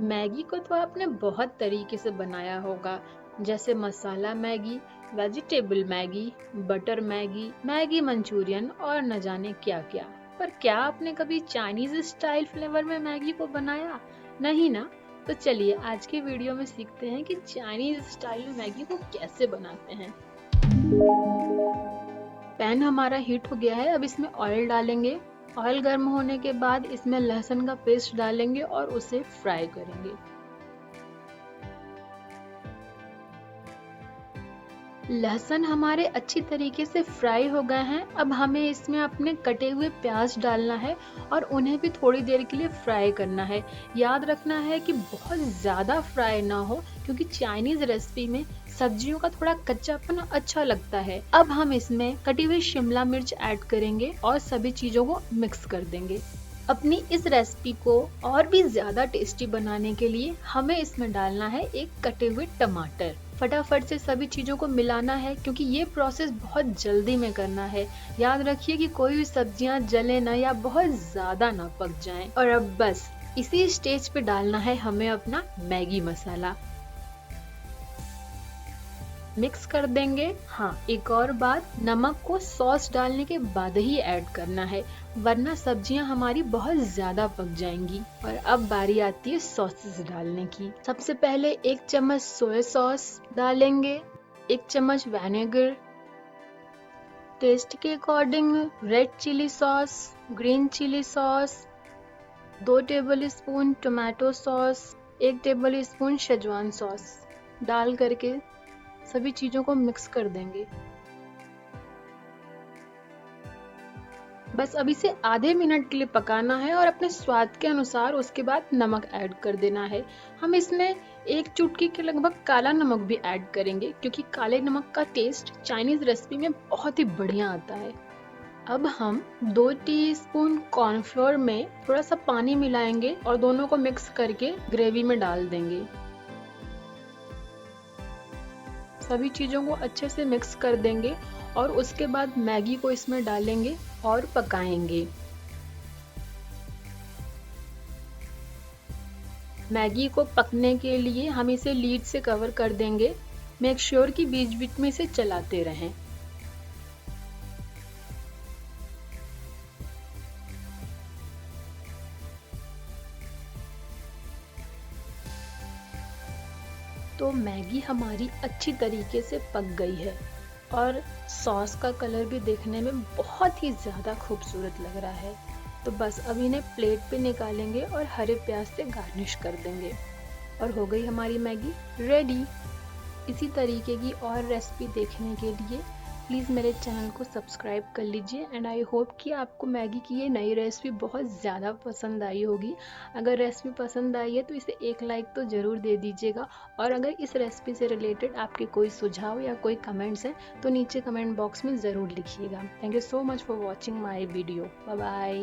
Maggi को तो आपने बहुत तरीके से बनाया होगा, जैसे masala Maggi, vegetable Maggi, butter Maggi, Maggi Manchurian और न जाने क्या क्या। पर क्या आपने कभी चाइनीज स्टाइल फ्लेवर में मैगी को बनाया? नहीं ना? तो चलिए आज के वीडियो में सीखते हैं कि चाइनीज स्टाइल में मैगी को कैसे बनाते हैं। पैन हमारा हीट हो गया है, अब इसमें ऑयल डालेंगे। ऑयल गर्म होने के बाद इसमें लहसुन का पेस्ट डालेंगे और उसे फ्राई करेंगे। लहसुन हमारे अच्छी तरीके से फ्राई हो गए हैं। अब हमें इसमें अपने कटे हुए प्याज डालना है और उन्हें भी थोड़ी देर के लिए फ्राई करना है। याद रखना है कि बहुत ज़्यादा फ्राई ना हो, क्योंकि चाइनीज रेसिपी में सब्जियों का थोड़ा कच्चापन अच्छा लगता है। अब हम इसमें कटी हुई शिमला मिर्च ऐड करेंगे और सभी चीज़ों को मिक्स कर देंगे। अपनी इस रेसिपी को और भी ज्यादा टेस्टी बनाने के लिए हमें इसमें डालना है एक कटे हुए टमाटर। फटाफट से सभी चीजों को मिलाना है, क्योंकि ये प्रोसेस बहुत जल्दी में करना है। याद रखिए कि कोई भी सब्जियां जले ना या बहुत ज्यादा ना पक जाएं। और अब बस इसी स्टेज पे डालना है हमें अपना मैगी मसाला। मिक्स कर देंगे। हाँ, एक और बात, नमक को सॉस डालने के बाद ही ऐड करना है, वरना सब्जियां हमारी बहुत ज्यादा पक जाएंगी। और अब बारी आती है सॉसेस डालने की। सबसे पहले 1 चम्मच सोया सॉस डालेंगे, 1 चम्मच विनेगर, टेस्ट के according red chilli sauce, green chilli sauce, 2 table spoon tomato sauce, 1 table spoon Schezwan sauce डाल करके सभी चीजों को मिक्स कर देंगे। बस अब इसे आधे मिनट के लिए पकाना है और अपने स्वाद के अनुसार उसके बाद नमक ऐड कर देना है। हम इसमें 1 चुटकी के लगभग काला नमक भी ऐड करेंगे, क्योंकि काले नमक का टेस्ट चाइनीज रेसिपी में बहुत ही बढ़िया आता है। अब हम 2 टीस्पून कॉर्नफ्लोर में थोड़ा सा पानी मिलाएंगे और दोनों को मिक्स करके ग्रेवी में डाल देंगे। सभी चीजों को अच्छे से मिक्स कर देंगे और उसके बाद मैगी को इसमें डालेंगे और पकाएंगे। मैगी को पकने के लिए हम इसे लीड से कवर कर देंगे। मेक श्योर कि बीच बीच में इसे चलाते रहें। तो मैगी हमारी अच्छी तरीके से पक गई है और सॉस का कलर भी देखने में बहुत ही ज़्यादा खूबसूरत लग रहा है। तो बस अब इन्हें प्लेट पे निकालेंगे और हरे प्याज से गार्निश कर देंगे और हो गई हमारी मैगी रेडी। इसी तरीके की और रेसिपी देखने के लिए प्लीज़ मेरे चैनल को सब्सक्राइब कर लीजिए। एंड आई होप कि आपको मैगी की ये नई रेसिपी बहुत ज़्यादा पसंद आई होगी। अगर रेसिपी पसंद आई है तो इसे एक लाइक तो ज़रूर दे दीजिएगा। और अगर इस रेसिपी से रिलेटेड आपके कोई सुझाव या कोई कमेंट्स हैं तो नीचे कमेंट बॉक्स में ज़रूर लिखिएगा। Thank you so much for watching my video. Bye bye.